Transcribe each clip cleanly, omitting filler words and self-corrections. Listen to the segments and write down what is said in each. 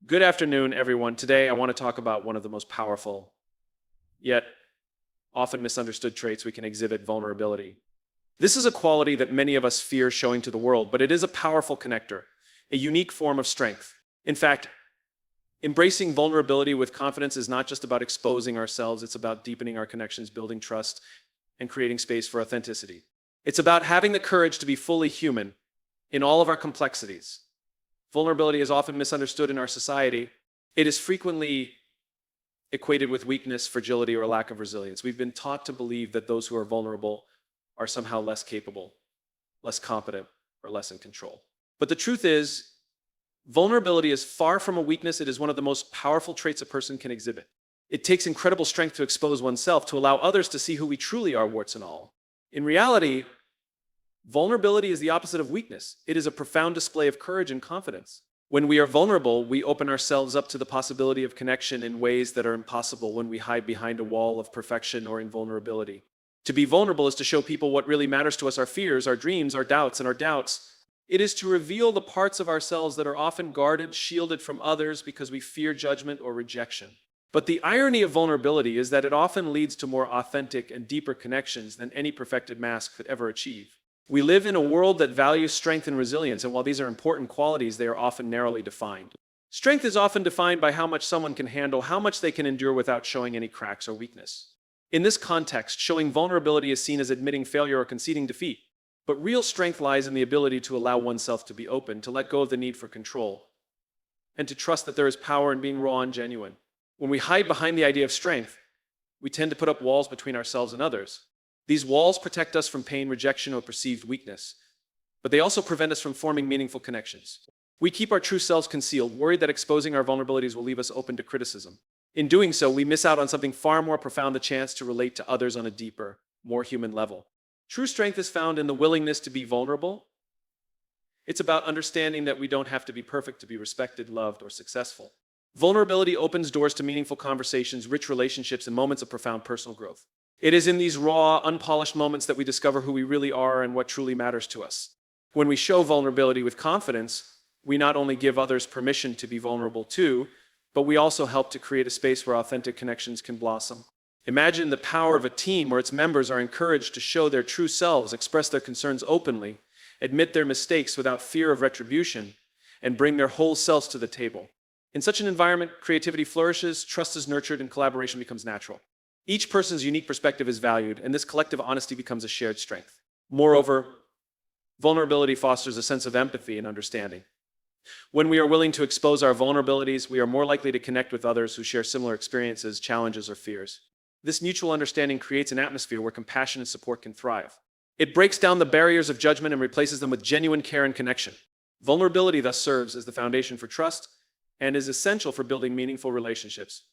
Good afternoon, everyone. Today, I want to talk about one of the most powerful, yet often misunderstood traits we can exhibit: vulnerability. This is a quality that many of us fear showing to the world, but it is a powerful connector, a unique form of strength. In fact, embracing vulnerability with confidence is not just about exposing ourselves, it's about deepening our connections, building trust, and creating space for authenticity. It's about having the courage to be fully human in all of our complexities. Vulnerability is often misunderstood in our society. It is frequently equated with weakness, fragility, or a lack of resilience. We've been taught to believe that those who are vulnerable are somehow less capable, less competent, or less in control. But the truth is, vulnerability is far from a weakness. It is one of the most powerful traits a person can exhibit. It takes incredible strength to expose oneself, to allow others to see who we truly are, warts and all. In reality, vulnerability is the opposite of weakness. It is a profound display of courage and confidence. When we are vulnerable, we open ourselves up to the possibility of connection in ways that are impossible when we hide behind a wall of perfection or invulnerability. To be vulnerable is to show people what really matters to us: our fears, our dreams, our doubts, and our doubts. It is to reveal the parts of ourselves that are often guarded, shielded from others because we fear judgment or rejection. But the irony of vulnerability is that it often leads to more authentic and deeper connections than any perfected mask could ever achieve. We live in a world that values strength and resilience, and while these are important qualities, they are often narrowly defined. Strength is often defined by how much someone can handle, how much they can endure without showing any cracks or weakness. In this context, showing vulnerability is seen as admitting failure or conceding defeat. But real strength lies in the ability to allow oneself to be open, to let go of the need for control, and to trust that there is power in being raw and genuine. When we hide behind the idea of strength, we tend to put up walls between ourselves and others. These walls protect us from pain, rejection, or perceived weakness, but they also prevent us from forming meaningful connections. We keep our true selves concealed, worried that exposing our vulnerabilities will leave us open to criticism. In doing so, we miss out on something far more profound: the chance to relate to others on a deeper, more human level. True strength is found in the willingness to be vulnerable. It's about understanding that we don't have to be perfect to be respected, loved, or successful. Vulnerability opens doors to meaningful conversations, rich relationships, and moments of profound personal growth. It is in these raw, unpolished moments that we discover who we really are and what truly matters to us. When we show vulnerability with confidence, we not only give others permission to be vulnerable too, but we also help to create a space where authentic connections can blossom. Imagine the power of a team where its members are encouraged to show their true selves, express their concerns openly, admit their mistakes without fear of retribution, and bring their whole selves to the table. In such an environment, creativity flourishes, trust is nurtured, and collaboration becomes natural. Each person's unique perspective is valued, and this collective honesty becomes a shared strength. Moreover, vulnerability fosters a sense of empathy and understanding. When we are willing to expose our vulnerabilities, we are more likely to connect with others who share similar experiences, challenges, or fears. This mutual understanding creates an atmosphere where compassion and support can thrive. It breaks down the barriers of judgment and replaces them with genuine care and connection. Vulnerability thus serves as the foundation for trust and is essential for building meaningful relationships,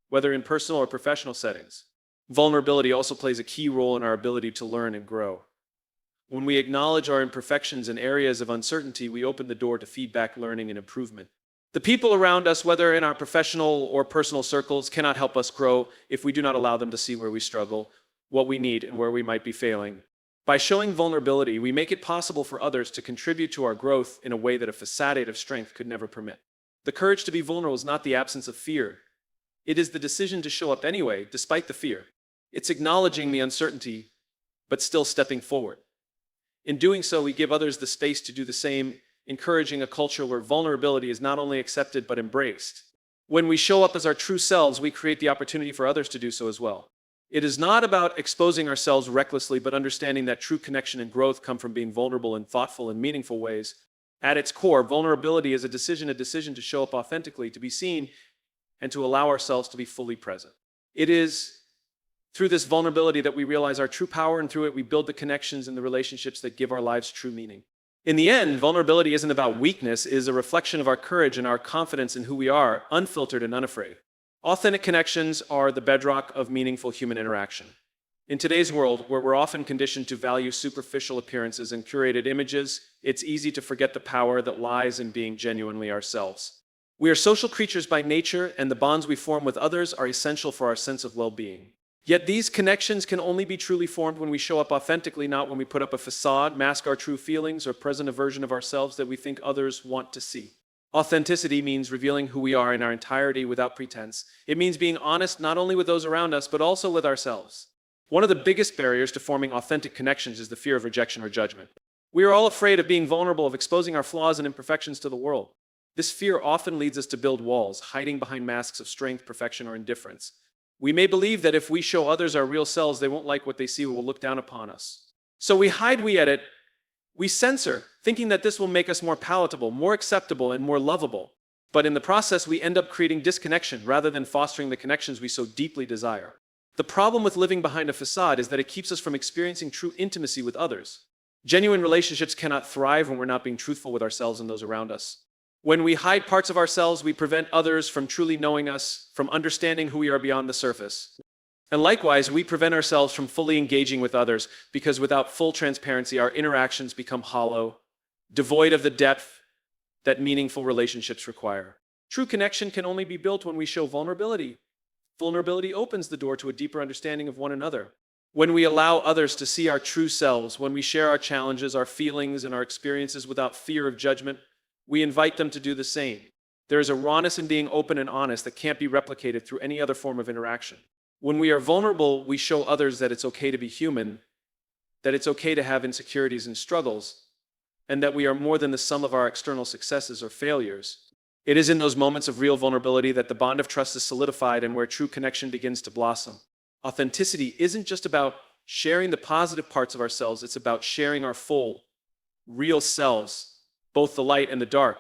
whether in personal or professional settings. Vulnerability also plays a key role in our ability to learn and grow. When we acknowledge our imperfections and areas of uncertainty, we open the door to feedback, learning, and improvement. The people around us, whether in our professional or personal circles, cannot help us grow if we do not allow them to see where we struggle, what we need, and where we might be failing. By showing vulnerability, we make it possible for others to contribute to our growth in a way that a facade of strength could never permit. The courage to be vulnerable is not the absence of fear. It is the decision to show up anyway, despite the fear. It's acknowledging the uncertainty, but still stepping forward. In doing so, we give others the space to do the same, encouraging a culture where vulnerability is not only accepted but embraced. When we show up as our true selves, we create the opportunity for others to do so as well. It is not about exposing ourselves recklessly, but understanding that true connection and growth come from being vulnerable in thoughtful and meaningful ways. At its core, vulnerability is a decision to show up authentically, to be seen, and to allow ourselves to be fully present. It is through this vulnerability that we realize our true power, and through it we build the connections and the relationships that give our lives true meaning. In the end, vulnerability isn't about weakness, it is a reflection of our courage and our confidence in who we are, unfiltered and unafraid. Authentic connections are the bedrock of meaningful human interaction. In today's world, where we're often conditioned to value superficial appearances and curated images, it's easy to forget the power that lies in being genuinely ourselves. We are social creatures by nature, and the bonds we form with others are essential for our sense of well-being. Yet these connections can only be truly formed when we show up authentically, not when we put up a facade, mask our true feelings, or present a version of ourselves that we think others want to see. Authenticity means revealing who we are in our entirety without pretense. It means being honest not only with those around us, but also with ourselves. One of the biggest barriers to forming authentic connections is the fear of rejection or judgment. We are all afraid of being vulnerable, of exposing our flaws and imperfections to the world. This fear often leads us to build walls, hiding behind masks of strength, perfection, or indifference. We may believe that if we show others our real selves, they won't like what they see or will look down upon us. So we hide, we edit, we censor, thinking that this will make us more palatable, more acceptable, and more lovable. But in the process, we end up creating disconnection rather than fostering the connections we so deeply desire. The problem with living behind a facade is that it keeps us from experiencing true intimacy with others. Genuine relationships cannot thrive when we're not being truthful with ourselves and those around us. When we hide parts of ourselves, we prevent others from truly knowing us, from understanding who we are beyond the surface. And likewise, we prevent ourselves from fully engaging with others because without full transparency, our interactions become hollow, devoid of the depth that meaningful relationships require. True connection can only be built when we show vulnerability. Vulnerability opens the door to a deeper understanding of one another. When we allow others to see our true selves, when we share our challenges, our feelings, and our experiences without fear of judgment, we invite them to do the same. There is a rawness in being open and honest that can't be replicated through any other form of interaction. When we are vulnerable, we show others that it's okay to be human, that it's okay to have insecurities and struggles, and that we are more than the sum of our external successes or failures. It is in those moments of real vulnerability that the bond of trust is solidified and where true connection begins to blossom. Authenticity isn't just about sharing the positive parts of ourselves, it's about sharing our full, real selves, both the light and the dark.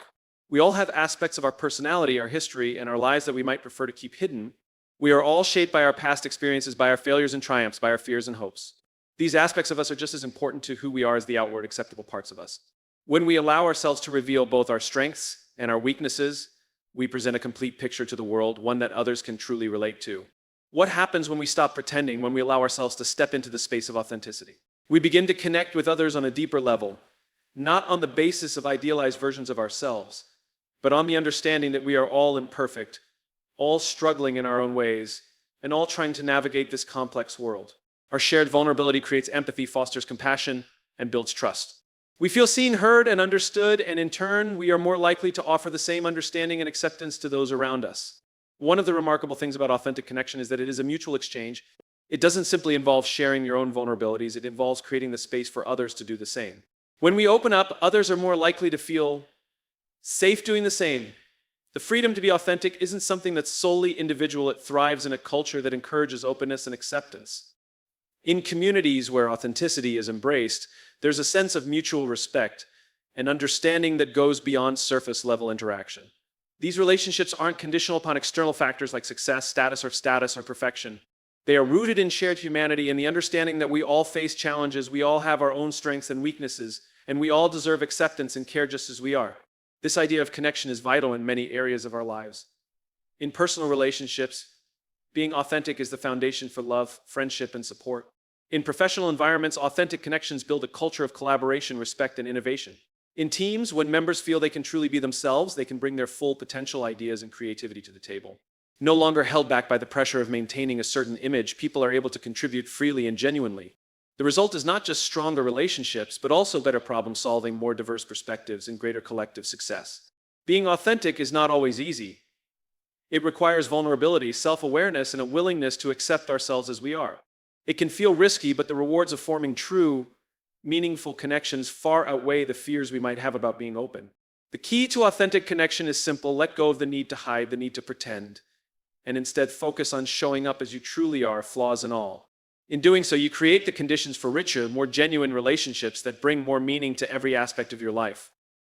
We all have aspects of our personality, our history, and our lives that we might prefer to keep hidden. We are all shaped by our past experiences, by our failures and triumphs, by our fears and hopes. These aspects of us are just as important to who we are as the outward acceptable parts of us. When we allow ourselves to reveal both our strengths and our weaknesses, we present a complete picture to the world, one that others can truly relate to. What happens when we stop pretending, when we allow ourselves to step into the space of authenticity? We begin to connect with others on a deeper level, not on the basis of idealized versions of ourselves, but on the understanding that we are all imperfect, all struggling in our own ways, and all trying to navigate this complex world. Our shared vulnerability creates empathy, fosters compassion, and builds trust. We feel seen, heard, and understood, and in turn, we are more likely to offer the same understanding and acceptance to those around us. One of the remarkable things about authentic connection is that it is a mutual exchange. It doesn't simply involve sharing your own vulnerabilities, it involves creating the space for others to do the same. When we open up, others are more likely to feel safe doing the same. The freedom to be authentic isn't something that's solely individual, it thrives in a culture that encourages openness and acceptance. In communities where authenticity is embraced, there's a sense of mutual respect and understanding that goes beyond surface-level interaction. These relationships aren't conditional upon external factors like success, status, or perfection. They are rooted in shared humanity and the understanding that we all face challenges, we all have our own strengths and weaknesses, and we all deserve acceptance and care just as we are. This idea of connection is vital in many areas of our lives. In personal relationships, being authentic is the foundation for love, friendship, and support. In professional environments, authentic connections build a culture of collaboration, respect, and innovation. In teams, when members feel they can truly be themselves, they can bring their full potential, ideas, and creativity to the table. No longer held back by the pressure of maintaining a certain image, people are able to contribute freely and genuinely. The result is not just stronger relationships, but also better problem solving, more diverse perspectives, and greater collective success. Being authentic is not always easy. It requires vulnerability, self-awareness, and a willingness to accept ourselves as we are. It can feel risky, but the rewards of forming true, meaningful connections far outweigh the fears we might have about being open. The key to authentic connection is simple: let go of the need to hide, the need to pretend, and instead focus on showing up as you truly are, flaws and all. In doing so, you create the conditions for richer, more genuine relationships that bring more meaning to every aspect of your life.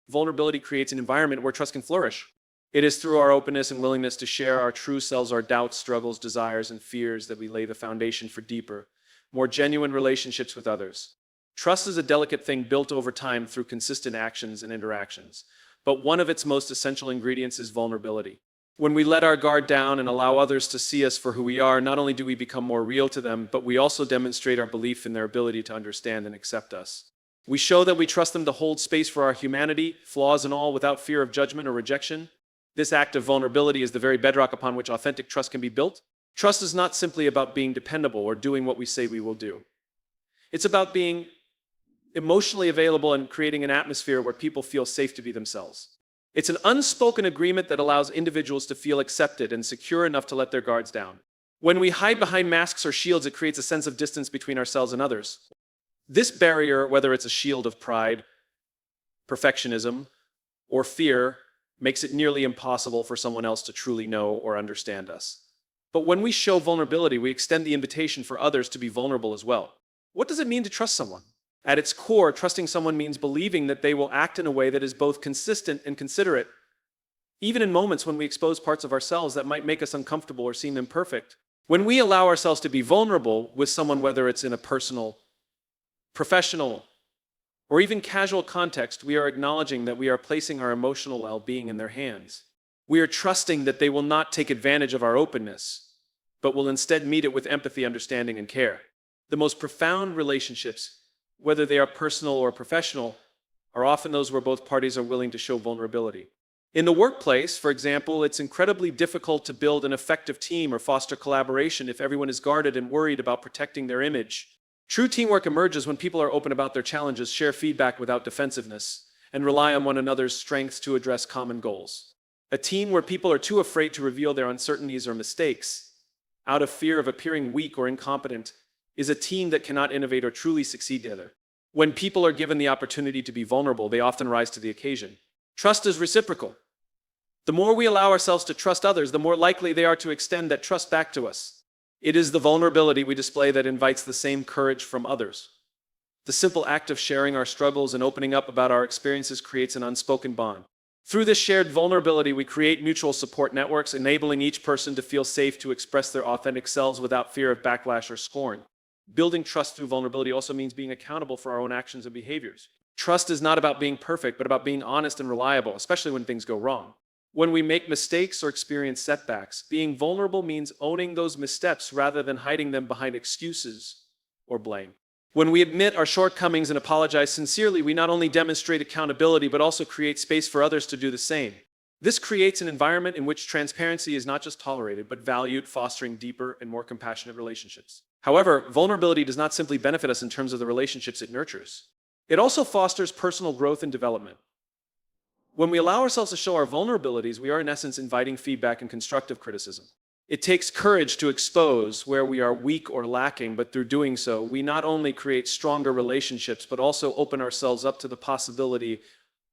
Vulnerability creates an environment where trust can flourish. It is through our openness and willingness to share our true selves, our doubts, struggles, desires, and fears that we lay the foundation for deeper, more genuine relationships with others. Trust is a delicate thing built over time through consistent actions and interactions, but one of its most essential ingredients is vulnerability. When we let our guard down and allow others to see us for who we are, not only do we become more real to them, but we also demonstrate our belief in their ability to understand and accept us. We show that we trust them to hold space for our humanity, flaws and all, without fear of judgment or rejection. This act of vulnerability is the very bedrock upon which authentic trust can be built. Trust is not simply about being dependable or doing what we say we will do. It's about being emotionally available and creating an atmosphere where people feel safe to be themselves. It's an unspoken agreement that allows individuals to feel accepted and secure enough to let their guards down. When we hide behind masks or shields, it creates a sense of distance between ourselves and others. This barrier, whether it's a shield of pride, perfectionism, or fear, makes it nearly impossible for someone else to truly know or understand us. But when we show vulnerability, we extend the invitation for others to be vulnerable as well. What does it mean to trust someone? At its core, trusting someone means believing that they will act in a way that is both consistent and considerate, even in moments when we expose parts of ourselves that might make us uncomfortable or seem imperfect. When we allow ourselves to be vulnerable with someone, whether it's in a personal, professional, or even casual context, we are acknowledging that we are placing our emotional well-being in their hands. We are trusting that they will not take advantage of our openness, but will instead meet it with empathy, understanding, and care. The most profound relationships, whether they are personal or professional, are often those where both parties are willing to show vulnerability. In the workplace, for example, it's incredibly difficult to build an effective team or foster collaboration if everyone is guarded and worried about protecting their image. True teamwork emerges when people are open about their challenges, share feedback without defensiveness, and rely on one another's strengths to address common goals. A team where people are too afraid to reveal their uncertainties or mistakes, out of fear of appearing weak or incompetent, is a team that cannot innovate or truly succeed together. When people are given the opportunity to be vulnerable, they often rise to the occasion. Trust is reciprocal. The more we allow ourselves to trust others, the more likely they are to extend that trust back to us. It is the vulnerability we display that invites the same courage from others. The simple act of sharing our struggles and opening up about our experiences creates an unspoken bond. Through this shared vulnerability, we create mutual support networks, enabling each person to feel safe to express their authentic selves without fear of backlash or scorn. Building trust through vulnerability also means being accountable for our own actions and behaviors. Trust is not about being perfect, but about being honest and reliable, especially when things go wrong. When we make mistakes or experience setbacks, being vulnerable means owning those missteps rather than hiding them behind excuses or blame. When we admit our shortcomings and apologize sincerely, we not only demonstrate accountability, but also create space for others to do the same. This creates an environment in which transparency is not just tolerated, but valued, fostering deeper and more compassionate relationships. However, vulnerability does not simply benefit us in terms of the relationships it nurtures. It also fosters personal growth and development. When we allow ourselves to show our vulnerabilities, we are in essence inviting feedback and constructive criticism. It takes courage to expose where we are weak or lacking, but through doing so, we not only create stronger relationships, but also open ourselves up to the possibility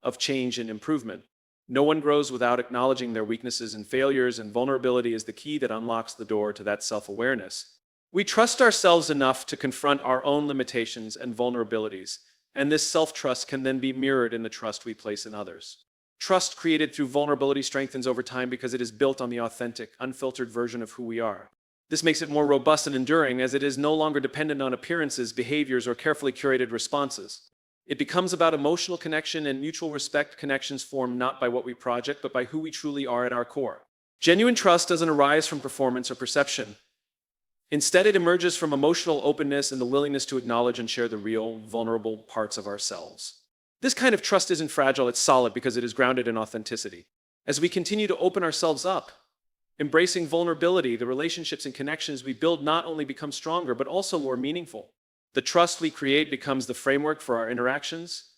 of change and improvement. No one grows without acknowledging their weaknesses and failures, and vulnerability is the key that unlocks the door to that self-awareness. We trust ourselves enough to confront our own limitations and vulnerabilities, and this self-trust can then be mirrored in the trust we place in others. Trust created through vulnerability strengthens over time because it is built on the authentic, unfiltered version of who we are. This makes it more robust and enduring, as it is no longer dependent on appearances, behaviors, or carefully curated responses. It becomes about emotional connection and mutual respect, connections formed not by what we project, but by who we truly are at our core. Genuine trust doesn't arise from performance or perception. Instead, it emerges from emotional openness and the willingness to acknowledge and share the real, vulnerable parts of ourselves. This kind of trust isn't fragile, it's solid because it is grounded in authenticity. As we continue to open ourselves up, embracing vulnerability, the relationships and connections we build not only become stronger, but also more meaningful. The trust we create becomes the framework for our interactions,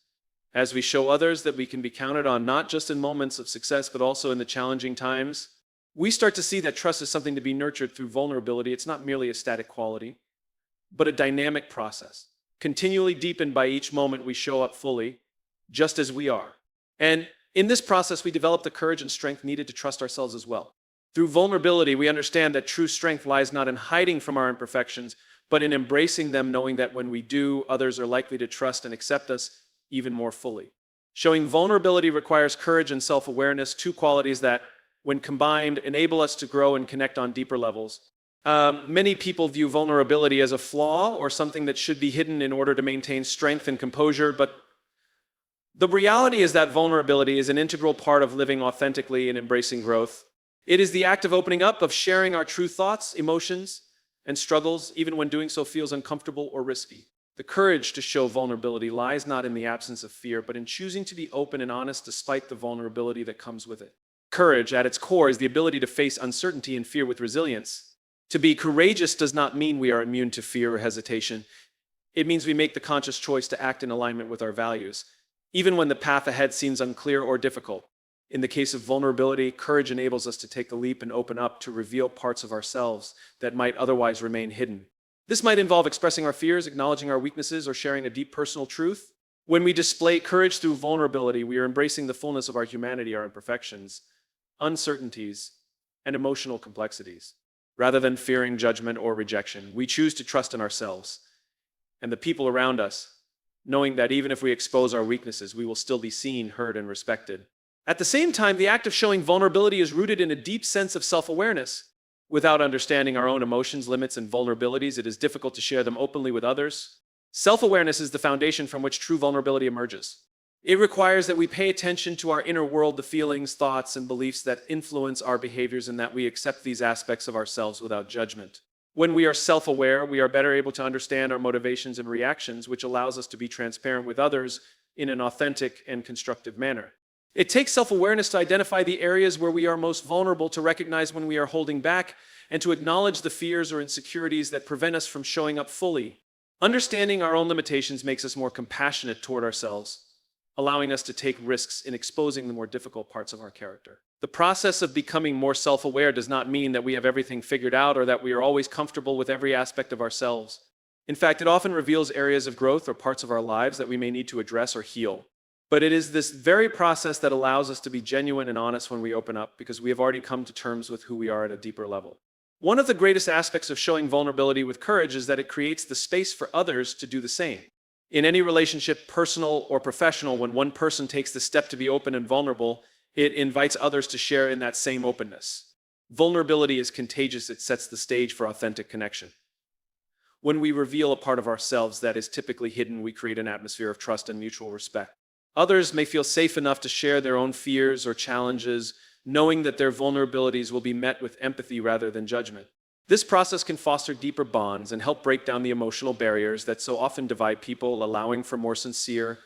as we show others that we can be counted on not just in moments of success, but also in the challenging times. We start to see that trust is something to be nurtured through vulnerability. It's not merely a static quality, but a dynamic process, continually deepened by each moment we show up fully, just as we are. And in this process, we develop the courage and strength needed to trust ourselves as well. Through vulnerability, we understand that true strength lies not in hiding from our imperfections, but in embracing them, knowing that when we do, others are likely to trust and accept us even more fully. Showing vulnerability requires courage and self-awareness, two qualities that, when combined, enable us to grow and connect on deeper levels. Many people view vulnerability as a flaw or something that should be hidden in order to maintain strength and composure, but the reality is that vulnerability is an integral part of living authentically and embracing growth. It is the act of opening up, of sharing our true thoughts, emotions, and struggles, even when doing so feels uncomfortable or risky. The courage to show vulnerability lies not in the absence of fear, but in choosing to be open and honest despite the vulnerability that comes with it. Courage, at its core, is the ability to face uncertainty and fear with resilience. To be courageous does not mean we are immune to fear or hesitation. It means we make the conscious choice to act in alignment with our values, even when the path ahead seems unclear or difficult. In the case of vulnerability, courage enables us to take the leap and open up to reveal parts of ourselves that might otherwise remain hidden. This might involve expressing our fears, acknowledging our weaknesses, or sharing a deep personal truth. When we display courage through vulnerability, we are embracing the fullness of our humanity, our imperfections, uncertainties, and emotional complexities. Rather than fearing judgment or rejection, we choose to trust in ourselves and the people around us, knowing that even if we expose our weaknesses, we will still be seen, heard, and respected. At the same time, the act of showing vulnerability is rooted in a deep sense of self-awareness. Without understanding our own emotions, limits, and vulnerabilities, it is difficult to share them openly with others. Self-awareness is the foundation from which true vulnerability emerges. It requires that we pay attention to our inner world, the feelings, thoughts, and beliefs that influence our behaviors, and that we accept these aspects of ourselves without judgment. When we are self-aware, we are better able to understand our motivations and reactions, which allows us to be transparent with others in an authentic and constructive manner. It takes self-awareness to identify the areas where we are most vulnerable, to recognize when we are holding back, and to acknowledge the fears or insecurities that prevent us from showing up fully. Understanding our own limitations makes us more compassionate toward ourselves, allowing us to take risks in exposing the more difficult parts of our character. The process of becoming more self-aware does not mean that we have everything figured out or that we are always comfortable with every aspect of ourselves. In fact, it often reveals areas of growth or parts of our lives that we may need to address or heal. But it is this very process that allows us to be genuine and honest when we open up, because we have already come to terms with who we are at a deeper level. One of the greatest aspects of showing vulnerability with courage is that it creates the space for others to do the same. In any relationship, personal or professional, when one person takes the step to be open and vulnerable, it invites others to share in that same openness. Vulnerability is contagious. It sets the stage for authentic connection. When we reveal a part of ourselves that is typically hidden, we create an atmosphere of trust and mutual respect. Others may feel safe enough to share their own fears or challenges, knowing that their vulnerabilities will be met with empathy rather than judgment. This process can foster deeper bonds and help break down the emotional barriers that so often divide people, allowing for more sincere,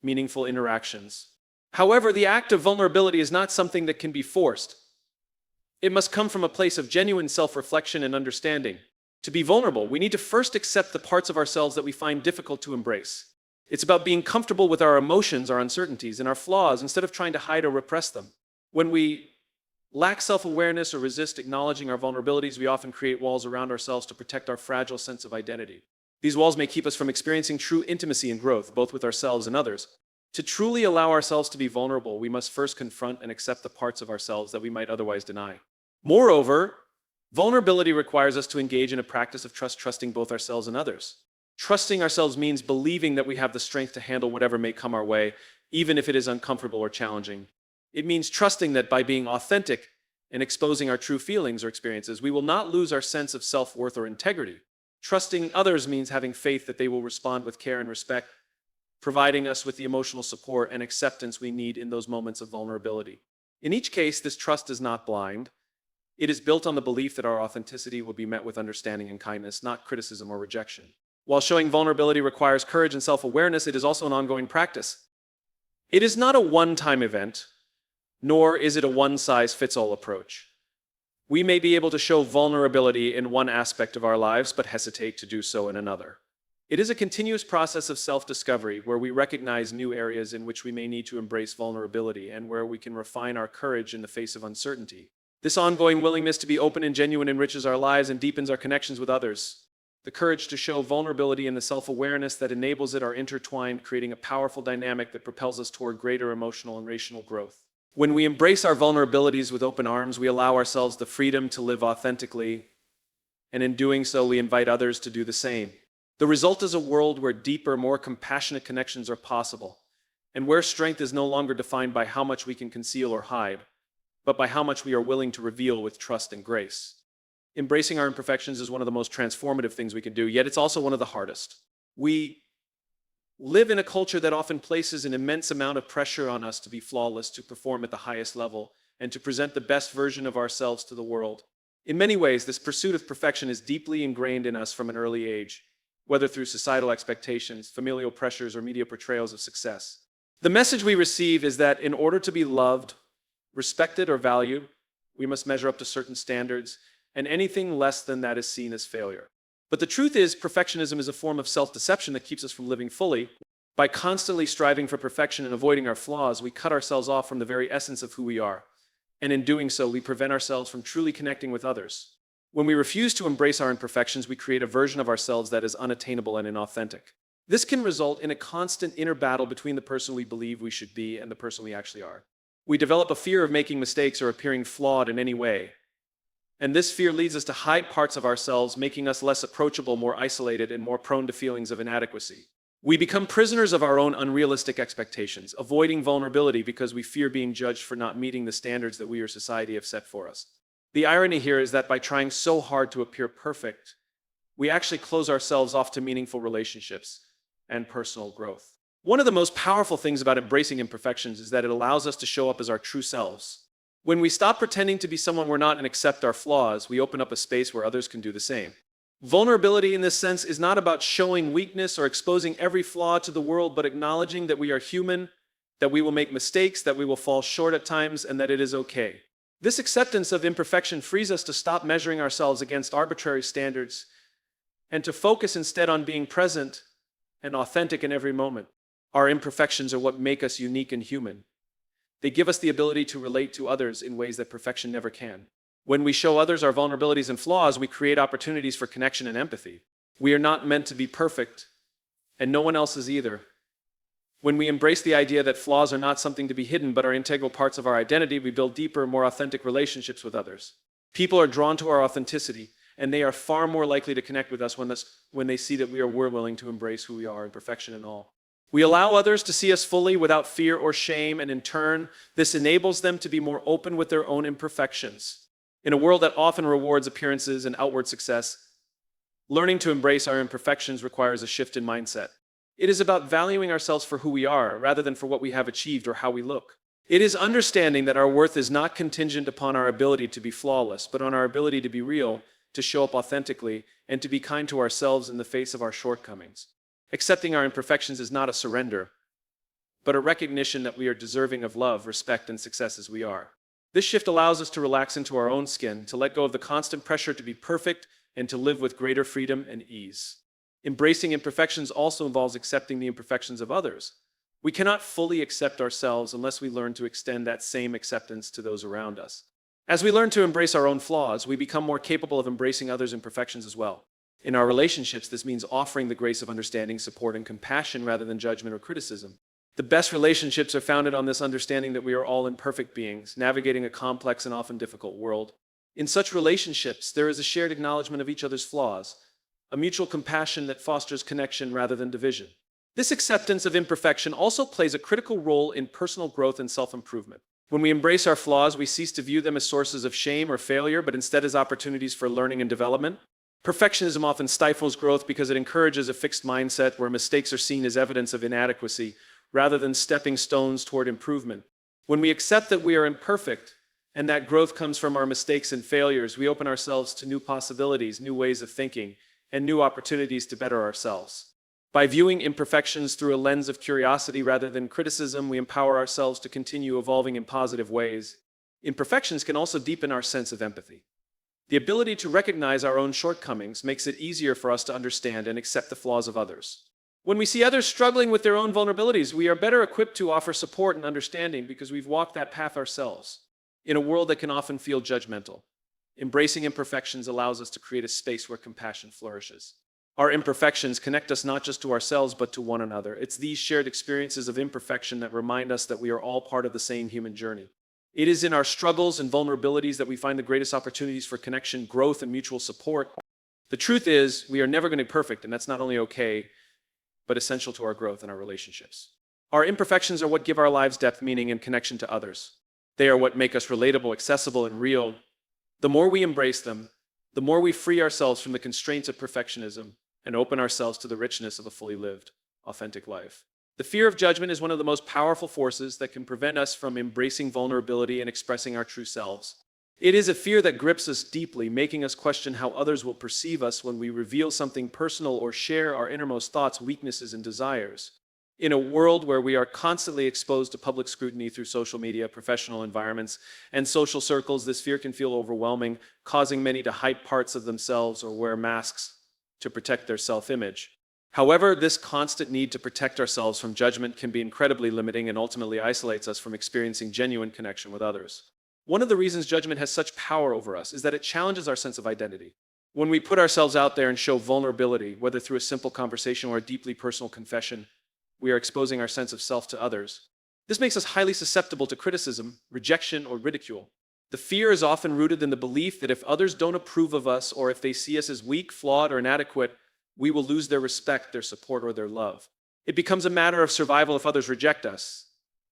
meaningful interactions. However, the act of vulnerability is not something that can be forced. It must come from a place of genuine self-reflection and understanding. To be vulnerable, we need to first accept the parts of ourselves that we find difficult to embrace. It's about being comfortable with our emotions, our uncertainties, and our flaws instead of trying to hide or repress them. When we lack self-awareness or resist acknowledging our vulnerabilities, we often create walls around ourselves to protect our fragile sense of identity. These walls may keep us from experiencing true intimacy and growth, both with ourselves and others. To truly allow ourselves to be vulnerable, we must first confront and accept the parts of ourselves that we might otherwise deny. Moreover, vulnerability requires us to engage in a practice of trusting both ourselves and others. Trusting ourselves means believing that we have the strength to handle whatever may come our way, even if it is uncomfortable or challenging. It means trusting that by being authentic and exposing our true feelings or experiences, we will not lose our sense of self-worth or integrity. Trusting others means having faith that they will respond with care and respect, providing us with the emotional support and acceptance we need in those moments of vulnerability. In each case, this trust is not blind. It is built on the belief that our authenticity will be met with understanding and kindness, not criticism or rejection. While showing vulnerability requires courage and self-awareness, it is also an ongoing practice. It is not a one-time event, nor is it a one-size-fits-all approach. We may be able to show vulnerability in one aspect of our lives, but hesitate to do so in another. It is a continuous process of self-discovery where we recognize new areas in which we may need to embrace vulnerability and where we can refine our courage in the face of uncertainty. This ongoing willingness to be open and genuine enriches our lives and deepens our connections with others. The courage to show vulnerability and the self-awareness that enables it are intertwined, creating a powerful dynamic that propels us toward greater emotional and relational growth. When we embrace our vulnerabilities with open arms, we allow ourselves the freedom to live authentically, and in doing so, we invite others to do the same. The result is a world where deeper, more compassionate connections are possible, and where strength is no longer defined by how much we can conceal or hide, but by how much we are willing to reveal with trust and grace. Embracing our imperfections is one of the most transformative things we can do, yet it's also one of the hardest. We live in a culture that often places an immense amount of pressure on us to be flawless, to perform at the highest level, and to present the best version of ourselves to the world. In many ways, this pursuit of perfection is deeply ingrained in us from an early age, whether through societal expectations, familial pressures, or media portrayals of success. The message we receive is that in order to be loved, respected, or valued, we must measure up to certain standards, and anything less than that is seen as failure. But the truth is, perfectionism is a form of self-deception that keeps us from living fully. By constantly striving for perfection and avoiding our flaws, we cut ourselves off from the very essence of who we are. And in doing so, we prevent ourselves from truly connecting with others. When we refuse to embrace our imperfections, we create a version of ourselves that is unattainable and inauthentic. This can result in a constant inner battle between the person we believe we should be and the person we actually are. We develop a fear of making mistakes or appearing flawed in any way. And this fear leads us to hide parts of ourselves, making us less approachable, more isolated, and more prone to feelings of inadequacy. We become prisoners of our own unrealistic expectations, avoiding vulnerability because we fear being judged for not meeting the standards that we or society have set for us. The irony here is that by trying so hard to appear perfect, we actually close ourselves off to meaningful relationships and personal growth. One of the most powerful things about embracing imperfections is that it allows us to show up as our true selves. When we stop pretending to be someone we're not and accept our flaws, we open up a space where others can do the same. Vulnerability in this sense is not about showing weakness or exposing every flaw to the world, but acknowledging that we are human, that we will make mistakes, that we will fall short at times, and that it is okay. This acceptance of imperfection frees us to stop measuring ourselves against arbitrary standards and to focus instead on being present and authentic in every moment. Our imperfections are what make us unique and human. They give us the ability to relate to others in ways that perfection never can. When we show others our vulnerabilities and flaws, we create opportunities for connection and empathy. We are not meant to be perfect, and no one else is either. When we embrace the idea that flaws are not something to be hidden but are integral parts of our identity, we build deeper, more authentic relationships with others. People are drawn to our authenticity, and they are far more likely to connect with us when they see that we're willing to embrace who we are, imperfection and all. We allow others to see us fully without fear or shame, and in turn, this enables them to be more open with their own imperfections. In a world that often rewards appearances and outward success, learning to embrace our imperfections requires a shift in mindset. It is about valuing ourselves for who we are, rather than for what we have achieved or how we look. It is understanding that our worth is not contingent upon our ability to be flawless, but on our ability to be real, to show up authentically, and to be kind to ourselves in the face of our shortcomings. Accepting our imperfections is not a surrender, but a recognition that we are deserving of love, respect, and success as we are. This shift allows us to relax into our own skin, to let go of the constant pressure to be perfect, and to live with greater freedom and ease. Embracing imperfections also involves accepting the imperfections of others. We cannot fully accept ourselves unless we learn to extend that same acceptance to those around us. As we learn to embrace our own flaws, we become more capable of embracing others' imperfections as well. In our relationships, this means offering the grace of understanding, support, and compassion rather than judgment or criticism. The best relationships are founded on this understanding that we are all imperfect beings, navigating a complex and often difficult world. In such relationships, there is a shared acknowledgement of each other's flaws, a mutual compassion that fosters connection rather than division. This acceptance of imperfection also plays a critical role in personal growth and self-improvement. When we embrace our flaws, we cease to view them as sources of shame or failure, but instead as opportunities for learning and development. Perfectionism often stifles growth because it encourages a fixed mindset where mistakes are seen as evidence of inadequacy, rather than stepping stones toward improvement. When we accept that we are imperfect and that growth comes from our mistakes and failures, we open ourselves to new possibilities, new ways of thinking, and new opportunities to better ourselves. By viewing imperfections through a lens of curiosity rather than criticism, we empower ourselves to continue evolving in positive ways. Imperfections can also deepen our sense of empathy. The ability to recognize our own shortcomings makes it easier for us to understand and accept the flaws of others. When we see others struggling with their own vulnerabilities, we are better equipped to offer support and understanding because we've walked that path ourselves. In a world that can often feel judgmental, embracing imperfections allows us to create a space where compassion flourishes. Our imperfections connect us not just to ourselves, but to one another. It's these shared experiences of imperfection that remind us that we are all part of the same human journey. It is in our struggles and vulnerabilities that we find the greatest opportunities for connection, growth, and mutual support. The truth is, we are never going to be perfect, and that's not only okay, but essential to our growth and our relationships. Our imperfections are what give our lives depth, meaning, and connection to others. They are what make us relatable, accessible, and real. The more we embrace them, the more we free ourselves from the constraints of perfectionism and open ourselves to the richness of a fully lived, authentic life. The fear of judgment is one of the most powerful forces that can prevent us from embracing vulnerability and expressing our true selves. It is a fear that grips us deeply, making us question how others will perceive us when we reveal something personal or share our innermost thoughts, weaknesses, and desires. In a world where we are constantly exposed to public scrutiny through social media, professional environments, and social circles, this fear can feel overwhelming, causing many to hide parts of themselves or wear masks to protect their self-image. However, this constant need to protect ourselves from judgment can be incredibly limiting and ultimately isolates us from experiencing genuine connection with others. One of the reasons judgment has such power over us is that it challenges our sense of identity. When we put ourselves out there and show vulnerability, whether through a simple conversation or a deeply personal confession, we are exposing our sense of self to others. This makes us highly susceptible to criticism, rejection, or ridicule. The fear is often rooted in the belief that if others don't approve of us or if they see us as weak, flawed, or inadequate, we will lose their respect, their support, or their love. It becomes a matter of survival if others reject us.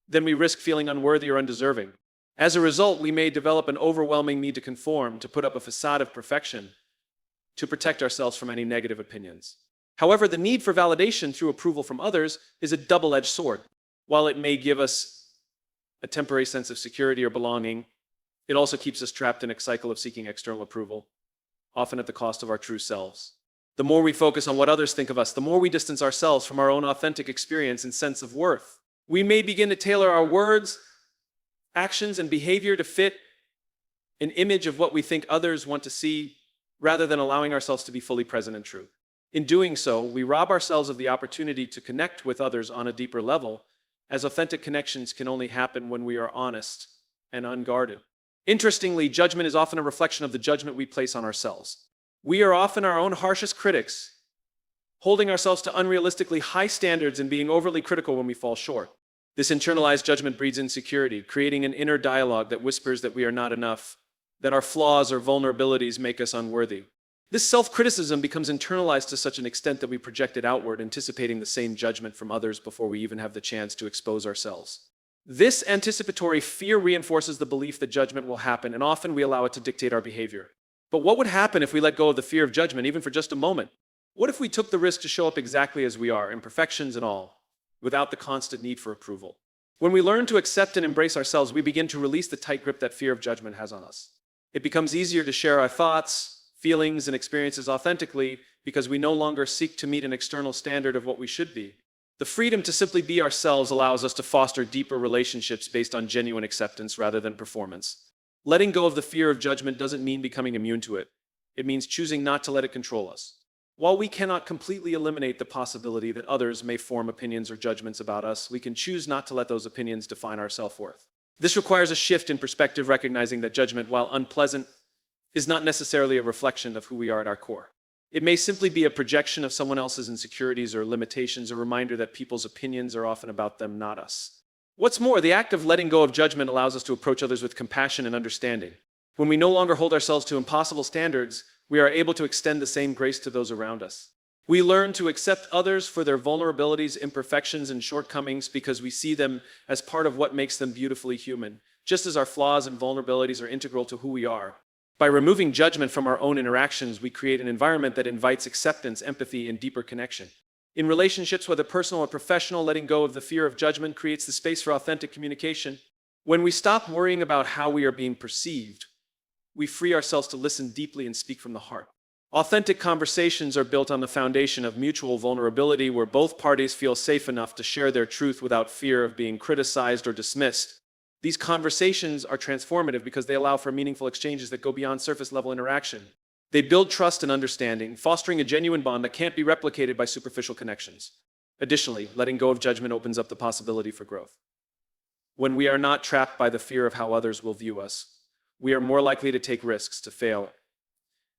Then we risk feeling unworthy or undeserving. As a result, we may develop an overwhelming need to conform, to put up a facade of perfection, to protect ourselves from any negative opinions. However, the need for validation through approval from others is a double-edged sword. While it may give us a temporary sense of security or belonging, it also keeps us trapped in a cycle of seeking external approval, often at the cost of our true selves. The more we focus on what others think of us, the more we distance ourselves from our own authentic experience and sense of worth. We may begin to tailor our words, actions, and behavior to fit an image of what we think others want to see, rather than allowing ourselves to be fully present and true. In doing so, we rob ourselves of the opportunity to connect with others on a deeper level, as authentic connections can only happen when we are honest and unguarded. Interestingly, judgment is often a reflection of the judgment we place on ourselves. We are often our own harshest critics, holding ourselves to unrealistically high standards and being overly critical when we fall short. This internalized judgment breeds insecurity, creating an inner dialogue that whispers that we are not enough, that our flaws or vulnerabilities make us unworthy. This self-criticism becomes internalized to such an extent that we project it outward, anticipating the same judgment from others before we even have the chance to expose ourselves. This anticipatory fear reinforces the belief that judgment will happen, and often we allow it to dictate our behavior. But what would happen if we let go of the fear of judgment, even for just a moment? What if we took the risk to show up exactly as we are, imperfections and all, without the constant need for approval? When we learn to accept and embrace ourselves, we begin to release the tight grip that fear of judgment has on us. It becomes easier to share our thoughts, feelings, and experiences authentically because we no longer seek to meet an external standard of what we should be. The freedom to simply be ourselves allows us to foster deeper relationships based on genuine acceptance rather than performance. Letting go of the fear of judgment doesn't mean becoming immune to it. It means choosing not to let it control us. While we cannot completely eliminate the possibility that others may form opinions or judgments about us, we can choose not to let those opinions define our self-worth. This requires a shift in perspective, recognizing that judgment, while unpleasant, is not necessarily a reflection of who we are at our core. It may simply be a projection of someone else's insecurities or limitations, a reminder that people's opinions are often about them, not us. What's more, the act of letting go of judgment allows us to approach others with compassion and understanding. When we no longer hold ourselves to impossible standards, we are able to extend the same grace to those around us. We learn to accept others for their vulnerabilities, imperfections, and shortcomings because we see them as part of what makes them beautifully human, just as our flaws and vulnerabilities are integral to who we are. By removing judgment from our own interactions, we create an environment that invites acceptance, empathy, and deeper connection. In relationships, whether personal or professional, letting go of the fear of judgment creates the space for authentic communication. When we stop worrying about how we are being perceived, we free ourselves to listen deeply and speak from the heart. Authentic conversations are built on the foundation of mutual vulnerability, where both parties feel safe enough to share their truth without fear of being criticized or dismissed. These conversations are transformative because they allow for meaningful exchanges that go beyond surface-level interaction. They build trust and understanding, fostering a genuine bond that can't be replicated by superficial connections. Additionally, letting go of judgment opens up the possibility for growth. When we are not trapped by the fear of how others will view us, we are more likely to take risks, to fail,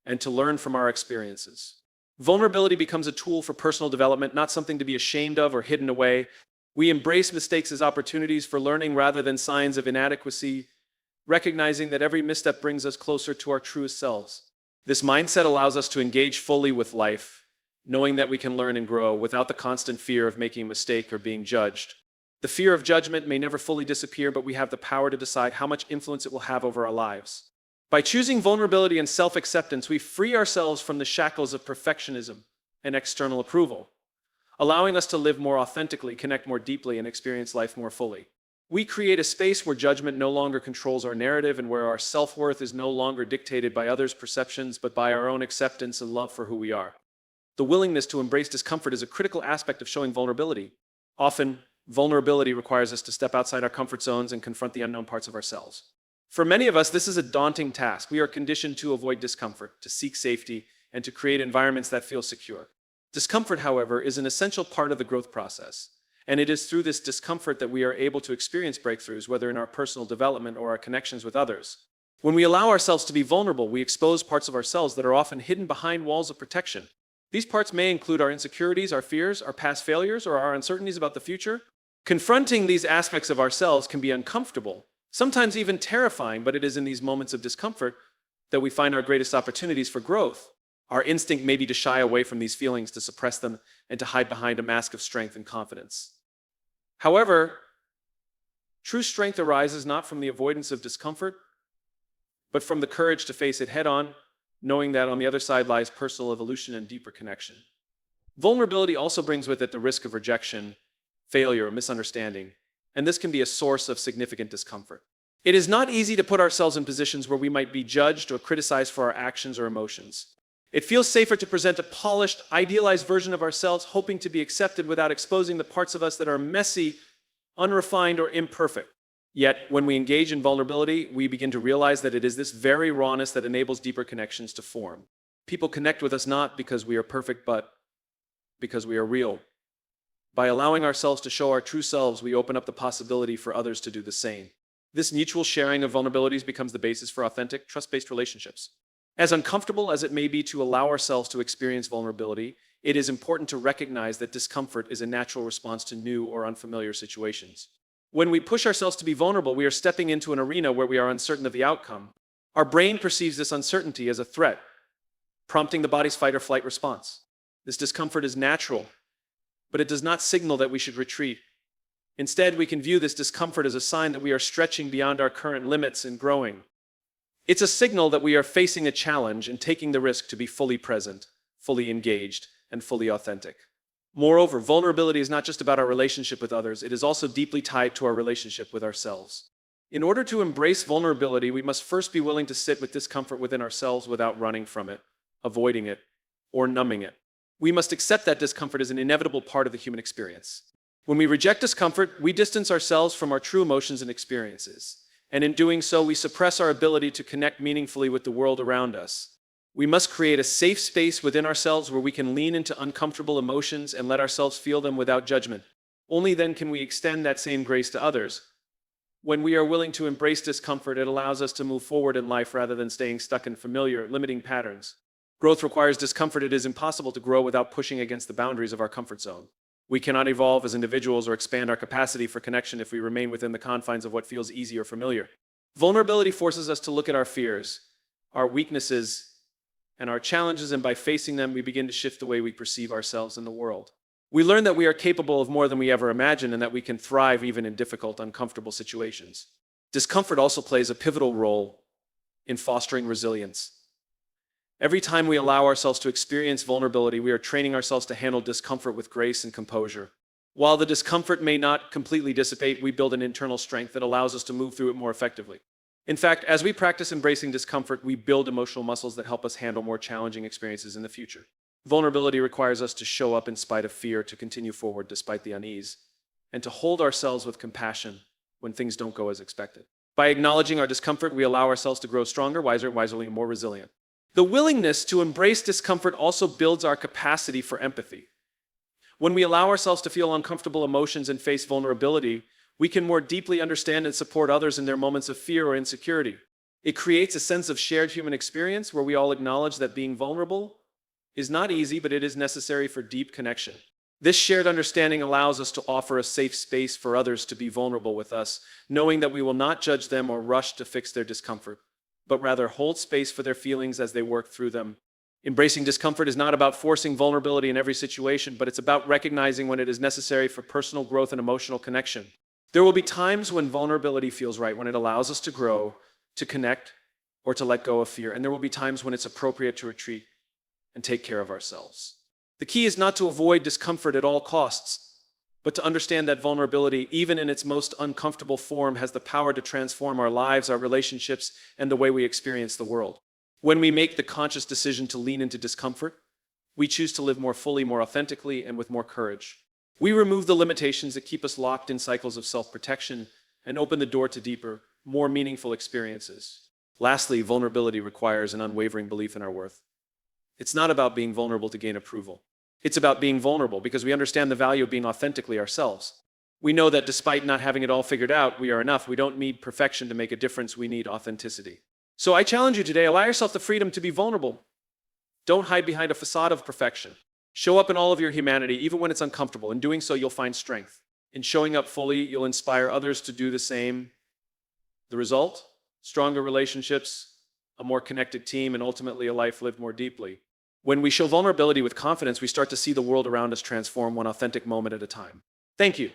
and to learn from our experiences. Vulnerability becomes a tool for personal development, not something to be ashamed of or hidden away. We embrace mistakes as opportunities for learning rather than signs of inadequacy, recognizing that every misstep brings us closer to our truest selves. This mindset allows us to engage fully with life, knowing that we can learn and grow without the constant fear of making a mistake or being judged. The fear of judgment may never fully disappear, but we have the power to decide how much influence it will have over our lives. By choosing vulnerability and self-acceptance, we free ourselves from the shackles of perfectionism and external approval, allowing us to live more authentically, connect more deeply, and experience life more fully. We create a space where judgment no longer controls our narrative and where our self-worth is no longer dictated by others' perceptions, but by our own acceptance and love for who we are. The willingness to embrace discomfort is a critical aspect of showing vulnerability. Often, vulnerability requires us to step outside our comfort zones and confront the unknown parts of ourselves. For many of us, this is a daunting task. We are conditioned to avoid discomfort, to seek safety, and to create environments that feel secure. Discomfort, however, is an essential part of the growth process, and it is through this discomfort that we are able to experience breakthroughs, whether in our personal development or our connections with others. When we allow ourselves to be vulnerable, we expose parts of ourselves that are often hidden behind walls of protection. These parts may include our insecurities, our fears, our past failures, or our uncertainties about the future. Confronting these aspects of ourselves can be uncomfortable, sometimes even terrifying, but it is in these moments of discomfort that we find our greatest opportunities for growth. Our instinct may be to shy away from these feelings, to suppress them, and to hide behind a mask of strength and confidence. However, true strength arises not from the avoidance of discomfort, but from the courage to face it head-on, knowing that on the other side lies personal evolution and deeper connection. Vulnerability also brings with it the risk of rejection, failure, or misunderstanding, and this can be a source of significant discomfort. It is not easy to put ourselves in positions where we might be judged or criticized for our actions or emotions. It feels safer to present a polished, idealized version of ourselves, hoping to be accepted without exposing the parts of us that are messy, unrefined, or imperfect. Yet, when we engage in vulnerability, we begin to realize that it is this very rawness that enables deeper connections to form. People connect with us not because we are perfect, but because we are real. By allowing ourselves to show our true selves, we open up the possibility for others to do the same. This mutual sharing of vulnerabilities becomes the basis for authentic, trust-based relationships. As uncomfortable as it may be to allow ourselves to experience vulnerability, it is important to recognize that discomfort is a natural response to new or unfamiliar situations. When we push ourselves to be vulnerable, we are stepping into an arena where we are uncertain of the outcome. Our brain perceives this uncertainty as a threat, prompting the body's fight or flight response. This discomfort is natural, but it does not signal that we should retreat. Instead, we can view this discomfort as a sign that we are stretching beyond our current limits and growing. It's a signal that we are facing a challenge and taking the risk to be fully present, fully engaged, and fully authentic. Moreover, vulnerability is not just about our relationship with others, it is also deeply tied to our relationship with ourselves. In order to embrace vulnerability, we must first be willing to sit with discomfort within ourselves without running from it, avoiding it, or numbing it. We must accept that discomfort is an inevitable part of the human experience. When we reject discomfort, we distance ourselves from our true emotions and experiences. And in doing so, we suppress our ability to connect meaningfully with the world around us. We must create a safe space within ourselves where we can lean into uncomfortable emotions and let ourselves feel them without judgment. Only then can we extend that same grace to others. When we are willing to embrace discomfort, it allows us to move forward in life rather than staying stuck in familiar, limiting patterns. Growth requires discomfort. It is impossible to grow without pushing against the boundaries of our comfort zone. We cannot evolve as individuals or expand our capacity for connection if we remain within the confines of what feels easy or familiar. Vulnerability forces us to look at our fears, our weaknesses, and our challenges, and by facing them, we begin to shift the way we perceive ourselves in the world. We learn that we are capable of more than we ever imagined and that we can thrive even in difficult, uncomfortable situations. Discomfort also plays a pivotal role in fostering resilience. Every time we allow ourselves to experience vulnerability, we are training ourselves to handle discomfort with grace and composure. While the discomfort may not completely dissipate, we build an internal strength that allows us to move through it more effectively. In fact, as we practice embracing discomfort, we build emotional muscles that help us handle more challenging experiences in the future. Vulnerability requires us to show up in spite of fear, to continue forward despite the unease, and to hold ourselves with compassion when things don't go as expected. By acknowledging our discomfort, we allow ourselves to grow stronger, wiser, and more resilient. The willingness to embrace discomfort also builds our capacity for empathy. When we allow ourselves to feel uncomfortable emotions and face vulnerability, we can more deeply understand and support others in their moments of fear or insecurity. It creates a sense of shared human experience where we all acknowledge that being vulnerable is not easy, but it is necessary for deep connection. This shared understanding allows us to offer a safe space for others to be vulnerable with us, knowing that we will not judge them or rush to fix their discomfort, but rather hold space for their feelings as they work through them. Embracing discomfort is not about forcing vulnerability in every situation, but it's about recognizing when it is necessary for personal growth and emotional connection. There will be times when vulnerability feels right, when it allows us to grow, to connect, or to let go of fear. And there will be times when it's appropriate to retreat and take care of ourselves. The key is not to avoid discomfort at all costs, but to understand that vulnerability, even in its most uncomfortable form, has the power to transform our lives, our relationships, and the way we experience the world. When we make the conscious decision to lean into discomfort, we choose to live more fully, more authentically, and with more courage. We remove the limitations that keep us locked in cycles of self-protection and open the door to deeper, more meaningful experiences. Lastly, vulnerability requires an unwavering belief in our worth. It's not about being vulnerable to gain approval. It's about being vulnerable because we understand the value of being authentically ourselves. We know that despite not having it all figured out, we are enough. We don't need perfection to make a difference. We need authenticity. So I challenge you today, allow yourself the freedom to be vulnerable. Don't hide behind a facade of perfection. Show up in all of your humanity, even when it's uncomfortable. In doing so, you'll find strength. In showing up fully, you'll inspire others to do the same. The result? Stronger relationships, a more connected team, and ultimately a life lived more deeply. When we show vulnerability with confidence, we start to see the world around us transform one authentic moment at a time. Thank you.